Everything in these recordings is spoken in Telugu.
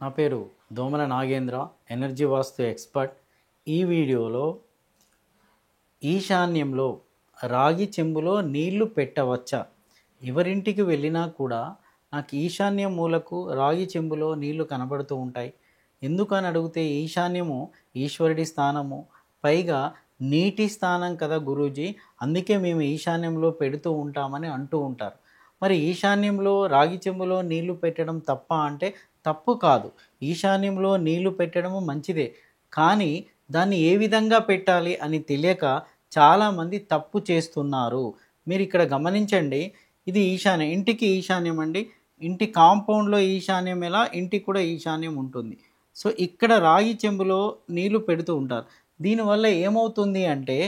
నా పేరు దోమల నాగేంద్ర, ఎనర్జీ వాస్తు ఎక్స్పర్ట్. ఈ వీడియోలో ఈశాన్యంలో రాగి చెంబులో నీళ్లు పెట్టవచ్చా? ఎవరింటికి వెళ్ళినా కూడా నాకు ఈశాన్య మూలకు రాగి చెంబులో నీళ్లు కనబడుతూ ఉంటాయి. ఎందుకని అడిగితే ఈశాన్యము ఈశ్వరుడి స్థానము, పైగా నీటి స్థానం కదా గురూజీ, అందుకే మేము ఈశాన్యంలో పెడుతూ ఉంటామని అంటూ ఉంటారు. మరి ఈశాన్యంలో రాగి చెంబులో నీళ్లు పెట్టడం తప్ప అంటే తప్పు కాదు. ఈశాన్యంలో నీళ్లు పెట్టడము మంచిదే, కానీ దాన్ని ఏ విధంగా పెట్టాలి అని తెలియక చాలామంది తప్పు చేస్తున్నారు. మీరు ఇక్కడ గమనించండి, ఇది ఈశాన్యం, ఇంటికి ఈశాన్యం అండి. ఇంటి కాంపౌండ్లో ఈశాన్యం ఎలా, ఇంటికి కూడా ఈశాన్యం ఉంటుంది. సో ఇక్కడ రాగి చెంబులో నీళ్లు పెడుతూ ఉంటారు. దీనివల్ల ఏమవుతుంది అంటే,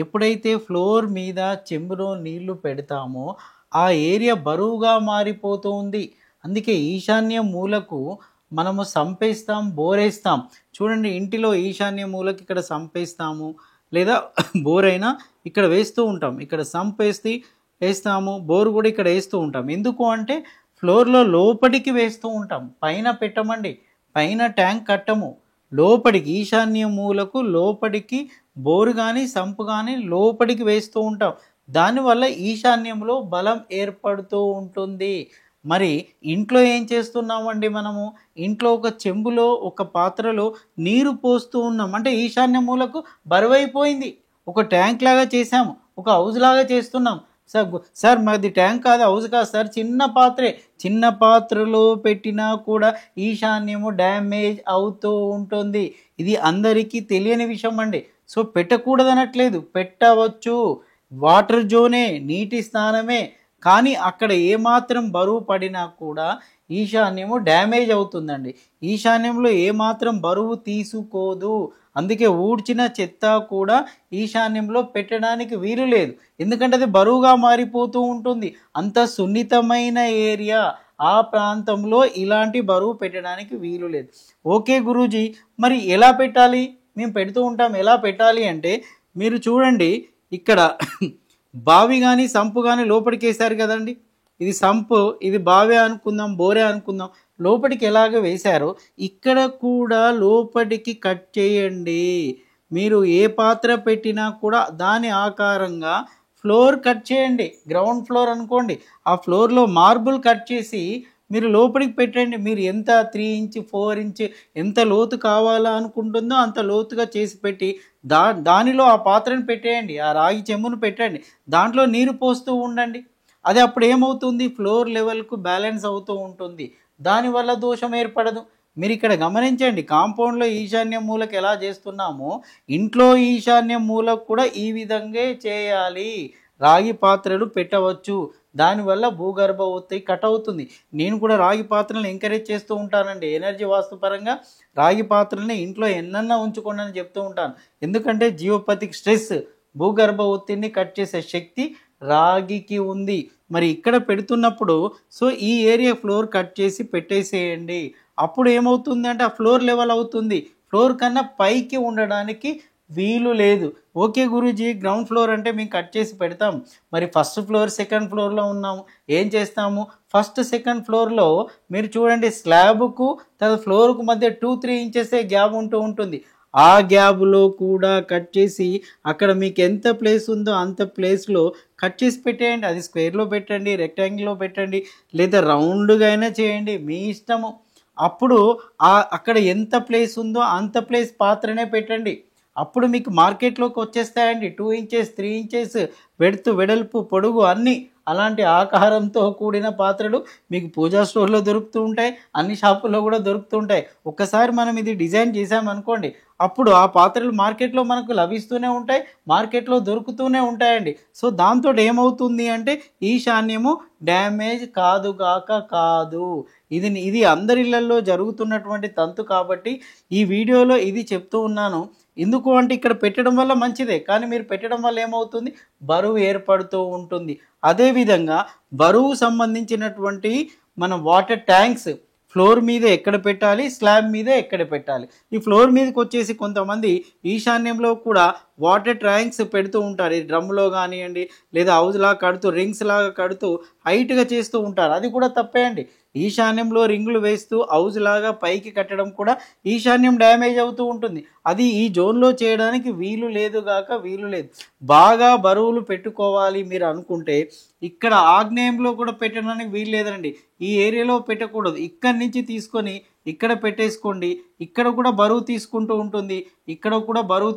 ఎప్పుడైతే ఫ్లోర్ మీద చెంబులో నీళ్లు పెడతామో ఆ ఏరియా బరువుగా మారిపోతూ ఉంది. అందుకే ఈశాన్య మూలకు మనము సంపేస్తాం, బోరేస్తాం. చూడండి, ఇంటిలో ఈశాన్య మూలకి ఇక్కడ సంపేస్తాము, లేదా బోర్ అయినా ఇక్కడ వేస్తూ ఉంటాం. ఇక్కడ వేస్తాము, బోర్ కూడా ఇక్కడ వేస్తూ ఉంటాం. ఎందుకు అంటే ఫ్లోర్లో లోపలికి వేస్తూ ఉంటాం, పైన పెట్టమండి, పైన ట్యాంక్ కట్టము. లోపలికి ఈశాన్య మూలకు లోపలికి బోరు కానీ సంపు కానీ లోపలికి వేస్తూ ఉంటాం. దానివల్ల ఈశాన్యంలో బలం ఏర్పడుతూ ఉంటుంది. మరి ఇంట్లో ఏం చేస్తున్నామండి మనము? ఇంట్లో ఒక చెంబులో ఒక పాత్రలో నీరు పోస్తూ ఉన్నాం, అంటే ఈశాన్య మూలకు బరువైపోయింది. ఒక ట్యాంక్ లాగా చేసాము, ఒక హౌస్ లాగా చేస్తున్నాం. సార్ మాది ట్యాంక్ కాదు, హౌస్ కాదు సార్, చిన్న పాత్రే. చిన్న పాత్రలో పెట్టినా కూడా ఈశాన్యము డ్యామేజ్ అవుతూ ఉంటుంది. ఇది అందరికీ తెలియని విషయం అండి. సో పెట్టకూడదనట్లేదు, పెట్టవచ్చు. వాటర్ జోనే, నీటి స్థానమే, కానీ అక్కడ ఏమాత్రం బరువు పడినా కూడా ఈశాన్యము డ్యామేజ్ అవుతుందండి. ఈశాన్యంలో ఏమాత్రం బరువు తీసుకోదు. అందుకే ఊడ్చిన చెత్త కూడా ఈశాన్యంలో పెట్టడానికి వీలు లేదు, ఎందుకంటే అది బరువుగా మారిపోతూ ఉంటుంది. అంత సున్నితమైన ఏరియా, ఆ ప్రాంతంలో ఇలాంటి బరువు పెట్టడానికి వీలు లేదు. ఓకే గురూజీ, మరి ఎలా పెట్టాలి? మేము పెడుతూ ఉంటాం, ఎలా పెట్టాలి అంటే మీరు చూడండి, ఇక్కడ బావి కానీ సంపు కానీ లోపలికి వేశారు కదండి. ఇది సంపు, ఇది బావే అనుకుందాం, బోరే అనుకుందాం. లోపలికి ఎలాగ వేశారో ఇక్కడ కూడా లోపలికి కట్ చేయండి. మీరు ఏ పాత్ర పెట్టినా కూడా దాని ఆకారంగా ఫ్లోర్ కట్ చేయండి. గ్రౌండ్ ఫ్లోర్ అనుకోండి, ఆ ఫ్లోర్లో మార్బుల్ కట్ చేసి మీరు లోపలికి పెట్టండి. మీరు ఎంత 3 ఇంచ్ 4 ఇంచ్ ఎంత లోతు కావాలా అనుకుంటుందో అంత లోతుగా చేసి పెట్టి దానిలో ఆ పాత్రను పెట్టేయండి, ఆ రాగి చెంబును పెట్టండి, దాంట్లో నీరు పోస్తూ ఉండండి. అది అప్పుడు ఏమవుతుంది, ఫ్లోర్ లెవెల్కు బ్యాలెన్స్ అవుతూ ఉంటుంది, దానివల్ల దోషం ఏర్పడదు. మీరు ఇక్కడ గమనించండి, కాంపౌండ్లో ఈశాన్య మూలకు ఎలా చేస్తున్నామో ఇంట్లో ఈశాన్య మూలకు కూడా ఈ విధంగా చేయాలి. రాగి పాత్రలు పెట్టవచ్చు, దానివల్ల భూగర్భ ఒత్తిడి కట్ అవుతుంది. నేను కూడా రాగి పాత్రలను ఎంకరేజ్ చేస్తూ ఉంటానండి. ఎనర్జీ వాస్తు పరంగా రాగి పాత్రల్ని ఇంట్లో ఎన్నన్నా ఉంచుకోండి అని చెప్తూ ఉంటాను. ఎందుకంటే జియోపతిక్ స్ట్రెస్, భూగర్భ ఒత్తిడిని కట్ చేసే శక్తి రాగికి ఉంది. మరి ఇక్కడ పెడుతున్నప్పుడు సో ఈ ఏరియా ఫ్లోర్ కట్ చేసి పెట్టేసేయండి. అప్పుడు ఏమవుతుంది అంటే ఆ ఫ్లోర్ లెవెల్ అవుతుంది, ఫ్లోర్ కన్నా పైకి ఉండడానికి వీలు లేదు. ఓకే గురూజీ, గ్రౌండ్ ఫ్లోర్ అంటే మేము కట్ చేసి పెడతాం, మరి ఫస్ట్ ఫ్లోర్ సెకండ్ ఫ్లోర్లో ఉన్నాము, ఏం చేస్తాము? ఫస్ట్ సెకండ్ ఫ్లోర్లో మీరు చూడండి, స్లాబ్కు తర్వాత ఫ్లోర్కు మధ్య 2-3 ఇంచెసే గ్యాప్ ఉంటూ ఉంటుంది. ఆ గ్యాప్లో కూడా కట్ చేసి అక్కడ మీకు ఎంత ప్లేస్ ఉందో అంత ప్లేస్లో కట్ చేసి పెట్టేయండి. అది స్క్వేర్లో పెట్టండి, రెక్టాంగిల్లో పెట్టండి, లేదా రౌండ్గా అయినా చేయండి, మీ ఇష్టము. అప్పుడు అక్కడ ఎంత ప్లేస్ ఉందో అంత ప్లేస్ పాత్రనే పెట్టండి. అప్పుడు మీకు మార్కెట్లోకి వచ్చేస్తాయండి 2 ఇంచెస్ 3 ఇంచెస్ వెడల్పు పొడుగు అన్నీ అలాంటి ఆకారంతో కూడిన పాత్రలు మీకు పూజా స్టోర్లో దొరుకుతూ ఉంటాయి, అన్ని షాపుల్లో కూడా దొరుకుతూ ఉంటాయి. ఒక్కసారి మనం ఇది డిజైన్ చేసామనుకోండి, అప్పుడు ఆ పాత్రలు మార్కెట్లో మనకు లభిస్తూనే ఉంటాయి, మార్కెట్లో దొరుకుతూనే ఉంటాయండి. సో దాంతో ఏమవుతుంది అంటే ఈశాన్యము డ్యామేజ్ కాదు. ఇది అందరిళ్లలో జరుగుతున్నటువంటి తంతు కాబట్టి ఈ వీడియోలో ఇది చెప్తూ ఉన్నాను. ఎందుకు అంటే ఇక్కడ పెట్టడం వల్ల మంచిదే, కానీ మీరు పెట్టడం వల్ల ఏమవుతుంది, బరువు ఏర్పడుతూ ఉంటుంది. అదేవిధంగా బరువు సంబంధించినటువంటి మన వాటర్ ట్యాంక్స్ ఫ్లోర్ మీద ఎక్కడ పెట్టాలి, స్లాబ్ మీద ఎక్కడ పెట్టాలి. ఈ ఫ్లోర్ మీదకి వచ్చేసి కొంతమంది ఈశాన్యంలో కూడా వాటర్ ట్యాంక్స్ పెడుతూ ఉంటారు. ఈ డ్రమ్లో కానివ్వండి, లేదా హౌస్ లాగా కడుతూ రింగ్స్ లాగా కడుతూ హైట్గా చేస్తూ ఉంటారు. అది కూడా తప్పే అండి. ఈశాన్యంలో రింగులు వేస్తూ హౌస్ లాగా పైకి కట్టడం కూడా ఈశాన్యం డ్యామేజ్ అవుతూ ఉంటుంది. అది ఈ జోన్లో చేయడానికి వీలు లేదు గాక వీలు లేదు. బాగా బరువులు పెట్టుకోవాలి మీరు అనుకుంటే ఇక్కడ ఆగ్నేయంలో కూడా పెట్టడానికి వీలు లేదండి. ఈ ఏరియాలో పెట్టకూడదు. ఇక్కడి నుంచి తీసుకొని ఇక్కడ పెట్టేసుకోండి. ఇక్కడ కూడా బరువు తీసుకుంటూ ఉంటుంది. ఇక్కడ కూడా బరువు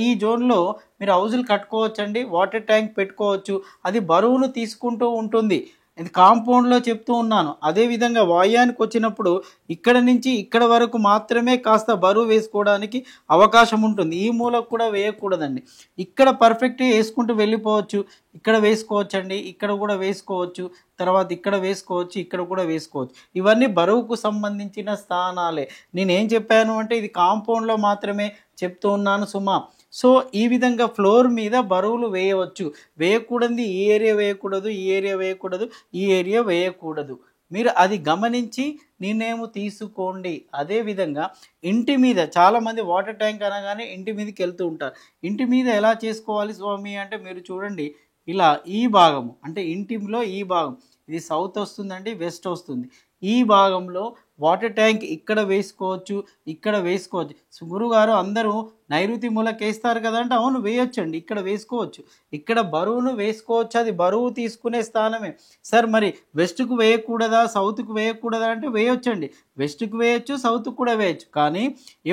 ఈ జోన్లో మీరు హౌజులు కట్టుకోవచ్చండి. వాటర్ ట్యాంక్ పెట్టుకోవచ్చు. అది బరువును తీసుకుంటూ ఉంటుంది. ఇది కాంపౌండ్లో చెప్తూ ఉన్నాను. అదేవిధంగా వాయానికి వచ్చినప్పుడు ఇక్కడ నుంచి ఇక్కడ వరకు మాత్రమే కాస్త బరువు వేసుకోవడానికి అవకాశం ఉంటుంది. ఈ మూలకు కూడా వేయకూడదండి. ఇక్కడ పర్ఫెక్ట్గా వేసుకుంటూ వెళ్ళిపోవచ్చు. ఇక్కడ వేసుకోవచ్చండి. ఇక్కడ కూడా వేసుకోవచ్చు. తర్వాత ఇక్కడ వేసుకోవచ్చు. ఇక్కడ కూడా వేసుకోవచ్చు. ఇవన్నీ బరువుకు సంబంధించిన స్థానాలే. నేనేం చెప్పాను అంటే ఇది కాంపౌండ్లో మాత్రమే చెప్తూ ఉన్నాను సుమా. సో ఈ విధంగా ఫ్లోర్ మీద బరువులు వేయవచ్చు. వేయకూడదు ఈ ఏరియా వేయకూడదు, ఈ ఏరియా వేయకూడదు, ఈ ఏరియా వేయకూడదు. మీరు అది గమనించి నిర్ణయం తీసుకోండి. అదేవిధంగా ఇంటి మీద చాలామంది వాటర్ ట్యాంక్ అనగానే ఇంటి మీదకి వెళ్తూ ఉంటారు. ఇంటి మీద ఎలా చేసుకోవాలి స్వామి అంటే మీరు చూడండి, ఇలా ఈ భాగము అంటే ఇంటిలో ఈ భాగం ఇది సౌత్ వస్తుందండి, వెస్ట్ వస్తుంది. ఈ భాగంలో వాటర్ ట్యాంక్ ఇక్కడ వేసుకోవచ్చు, ఇక్కడ వేసుకోవచ్చు. గురుగారు అందరూ నైరుతి మూలకి వేస్తారు కదా అంటే అవును వేయొచ్చండి. ఇక్కడ వేసుకోవచ్చు, ఇక్కడ బరువును వేసుకోవచ్చు. అది బరువు తీసుకునే స్థానమే. సార్ మరి వెస్ట్కు వేయకూడదా, సౌత్కు వేయకూడదా అంటే వేయొచ్చండి. వెస్ట్కు వేయచ్చు, సౌత్కు కూడా వేయచ్చు. కానీ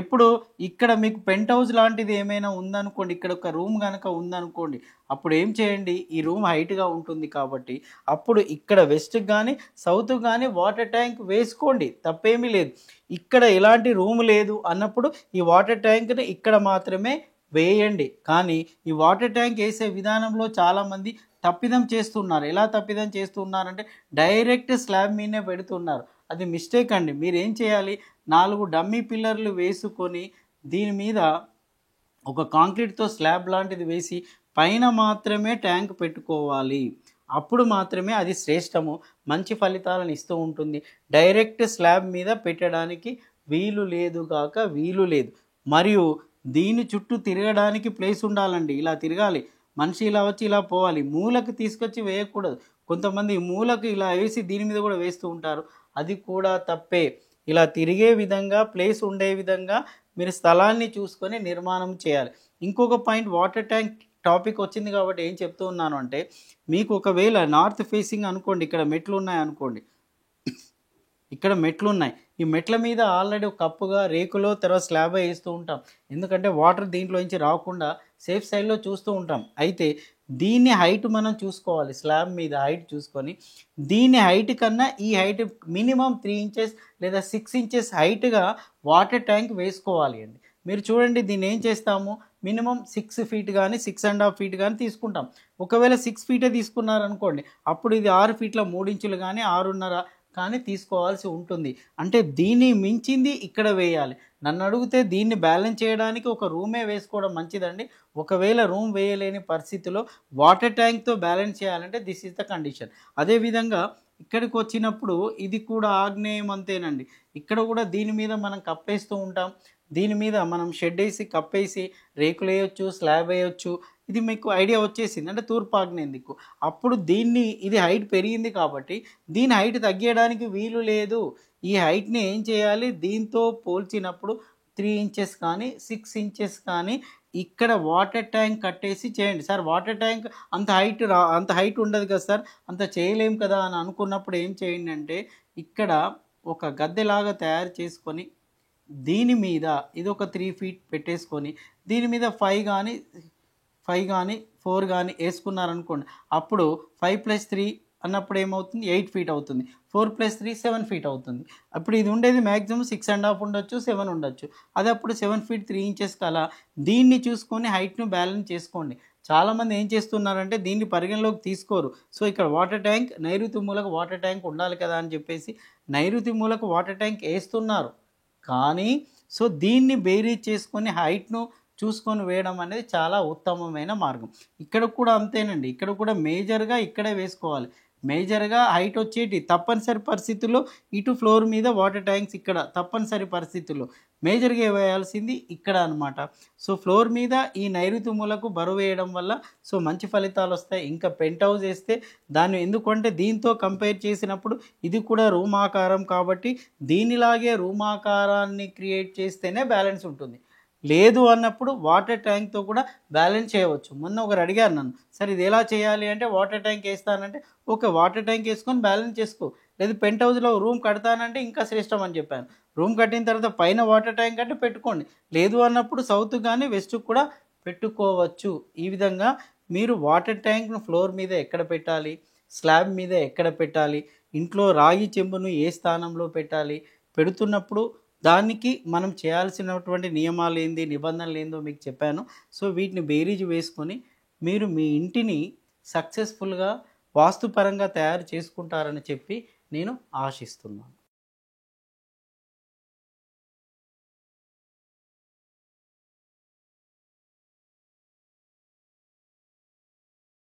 ఎప్పుడు ఇక్కడ మీకు పెంట్ హౌస్ లాంటిది ఏమైనా ఉందనుకోండి, ఇక్కడ ఒక రూమ్ కనుక ఉందనుకోండి, అప్పుడు ఏం చేయండి, ఈ రూమ్ హైట్గా ఉంటుంది కాబట్టి అప్పుడు ఇక్కడ వెస్ట్కి కానీ సౌత్కి కానీ వాటర్ ట్యాంక్ వేసుకోండి, తప్పేమీ లేదు. ఇక్కడ ఎలాంటి రూమ్ లేదు అన్నప్పుడు ఈ వాటర్ ట్యాంక్ని ఇక్కడ మాత్రమే వేయండి. కానీ ఈ వాటర్ ట్యాంక్ వేసే విధానంలో చాలామంది తప్పిదం చేస్తున్నారు. ఎలా తప్పిదం చేస్తున్నారంటే డైరెక్ట్ స్లాబ్ మీదనే పెడుతున్నారు. అది మిస్టేక్ అండి. మీరు ఏం చేయాలి, 4 డమ్మీ పిల్లర్లు వేసుకొని దీని మీద ఒక కాంక్రీట్తో స్లాబ్ లాంటిది వేసి పైన మాత్రమే ట్యాంక్ పెట్టుకోవాలి. అప్పుడు మాత్రమే అది శ్రేష్టము, మంచి ఫలితాలను ఇస్తూ ఉంటుంది. డైరెక్ట్ స్లాబ్ మీద పెట్టడానికి వీలు లేదు కాక వీలు లేదు. మరియు దీని చుట్టూ తిరగడానికి ప్లేస్ ఉండాలండి. ఇలా తిరగాలి, మనిషి ఇలా వచ్చి ఇలా పోవాలి. మూలకు తీసుకొచ్చి వేయకూడదు. కొంతమంది మూలకు ఇలా వేసి దీని మీద కూడా వేస్తూ ఉంటారు. అది కూడా తప్పే. ఇలా తిరిగే విధంగా ప్లేస్ ఉండే విధంగా మీరు స్థలాన్ని చూసుకొని నిర్మాణం చేయాలి. ఇంకొక పాయింట్, వాటర్ ట్యాంక్ టాపిక్ వచ్చింది కాబట్టి ఏం చెప్తూ ఉన్నాను అంటే, మీకు ఒకవేళ నార్త్ ఫేసింగ్ అనుకోండి, ఇక్కడ మెట్లు ఉన్నాయి అనుకోండి, ఇక్కడ మెట్లు ఉన్నాయి. ఈ మెట్ల మీద ఆల్రెడీ ఒక కప్పుగా రేకులో తర్వాత స్లాబ్ వేస్తూ ఉంటాం. ఎందుకంటే వాటర్ దీంట్లో నుంచి రాకుండా సేఫ్ సైడ్లో చూస్తూ ఉంటాం. అయితే దీన్ని హైట్ మనం చూసుకోవాలి. స్లాబ్ మీద హైట్ చూసుకొని దీని హైట్ కన్నా ఈ హైట్ మినిమం 3 ఇంచెస్ లేదా 6 ఇంచెస్ హైట్గా వాటర్ ట్యాంక్ వేసుకోవాలి అండి. మీరు చూడండి, దీన్ని ఏం చేస్తాము, మినిమం 6 ఫీట్ కానీ 6.5 ఫీట్ కానీ తీసుకుంటాం. ఒకవేళ 6 ఫీటే తీసుకున్నారనుకోండి, అప్పుడు ఇది 6 ఫీట్ల 3 ఇంచులు కానీ 6.5 కానీ తీసుకోవాల్సి ఉంటుంది. అంటే దీన్ని మించింది ఇక్కడ వేయాలి. నన్ను అడిగితే దీన్ని బ్యాలెన్స్ చేయడానికి ఒక రూమే వేసుకోవడం మంచిదండి. ఒకవేళ రూమ్ వేయలేని పరిస్థితిలో వాటర్ ట్యాంక్తో బ్యాలెన్స్ చేయాలంటే దిస్ ఈజ్ ద కండిషన్. అదేవిధంగా ఇక్కడికి వచ్చినప్పుడు ఇది కూడా ఆగ్నేయం అంతేనండి. ఇక్కడ కూడా దీని మీద మనం కప్పేస్తూ ఉంటాం. దీని మీద మనం షెడ్ వేసి కప్పేసి రేకులు వేయొచ్చు, స్లాబ్ వేయొచ్చు. ఇది మీకు ఐడియా వచ్చేసింది అంటే తూర్పు ఆగ్నేయం దిక్కు. అప్పుడు దీన్ని ఇది హైట్ పెరిగింది కాబట్టి దీని హైట్ తగ్గడానికి వీలు లేదు. ఈ హైట్ని ఏం చేయాలి, దీంతో పోల్చినప్పుడు 3 ఇంచెస్ కానీ 6 ఇంచెస్ కానీ ఇక్కడ వాటర్ ట్యాంక్ కట్టేసి చేయండి. సార్ వాటర్ ట్యాంక్ అంత హైట్ ఉండదు కదా సార్, అంత చేయలేం కదా అని అనుకున్నప్పుడు ఏం చేయండి అంటే, ఇక్కడ ఒక గద్దెలాగా తయారు చేసుకొని దీని మీద ఇది ఒక 3 ఫీట్ పెట్టేసుకొని దీని మీద 5 కానీ 4 కానీ వేసుకున్నారనుకోండి, అప్పుడు 5 + 3 అన్నప్పుడు ఏమవుతుంది, 8 ఫీట్ అవుతుంది. 4 + 3 7 ఫీట్ అవుతుంది. అప్పుడు ఇది ఉండేది మ్యాక్సిమం 6.5 ఉండొచ్చు, 7 ఉండొచ్చు. అది అప్పుడు 7 ఫీట్ 3 ఇంచెస్ కలా దీన్ని చూసుకొని హైట్ను బ్యాలెన్స్ చేసుకోండి. చాలామంది ఏం చేస్తున్నారంటే దీన్ని పరిగణలోకి తీసుకోరు. సో ఇక్కడ వాటర్ ట్యాంక్ నైరుతి మూలకు వాటర్ ట్యాంక్ ఉండాలి కదా అని చెప్పేసి నైరుతి మూలకు వాటర్ ట్యాంక్ వేస్తున్నారు. కానీ సో దీన్ని బేరీజ్ చేసుకొని హైట్ను చూసుకొని వేయడం అనేది చాలా ఉత్తమమైన మార్గం. ఇక్కడ కూడా అంతేనండి. ఇక్కడ కూడా మేజర్గా ఇక్కడే వేసుకోవాలి. మేజర్‌గా హైట్ వచ్చేటి తప్పనిసరి పరిస్థితుల్లో ఇటు ఫ్లోర్ మీద వాటర్ ట్యాంక్స్ ఇక్కడ తప్పనిసరి పరిస్థితుల్లో మేజర్‌గా వేయాల్సింది ఇక్కడ అనమాట. సో, ఫ్లోర్ మీద ఈ నైరుతి మూలకు బరువేయడం వల్ల సో, మంచి ఫలితాలొస్తాయి. ఇంకా పెంట్ హౌస్ ఏస్తే దాన్ని ఎందుకంటే దీంతో కంపేర్ చేసినప్పుడు ఇది కూడా రూమ్ ఆకారం కాబట్టి దీనిలాగే రూమ్ ఆకారాన్ని క్రియేట్ చేస్తేనే బ్యాలెన్స్ ఉంటుంది. లేదు అన్నప్పుడు వాటర్ ట్యాంక్‌తో కూడా బ్యాలెన్స్ చేయవచ్చు. మొన్న ఒకరు అడిగారు నన్ను, "సార్ ఇది ఎలా చేయాలి?" అంటే వాటర్ ట్యాంక్ ఏస్తానంటే, "ఓకే. వాటర్ ట్యాంక్ ఏసుకొని బ్యాలెన్స్ చేసుకో. లేదు పెంట్ హౌస్‌లో రూమ్ కడతానంటే ఇంకా శ్రేష్టం" అని చెప్పాను. రూమ్ కట్టిన తర్వాత పైన వాటర్ ట్యాంక్ అంటే పెట్టుకోండి. లేదు అన్నప్పుడు సౌత్‌కి గాని, వెస్ట్‌కి కూడా పెట్టుకోవచ్చు. ఈ విధంగా మీరు వాటర్ ట్యాంక్‌ను ఫ్లోర్ మీద ఎక్కడ పెట్టాలి? స్లాబ్ మీద ఎక్కడ పెట్టాలి? ఇంట్లో రాగి చెంబును ఏ స్థానంలో పెట్టాలి? పెడుతున్నప్పుడు దానికి మనం చేయాల్సినటువంటి నియమాలేంది, నిబంధనలేందో మీకు చెప్పాను. సో, వీటిని బేరీజు వేసుకొని మీరు మీ ఇంటిని సక్సెస్‌ఫుల్‌గా వాస్తుపరంగా తయారు చేసుకుంటారని చెప్పి నేను ఆశిస్తున్నాను.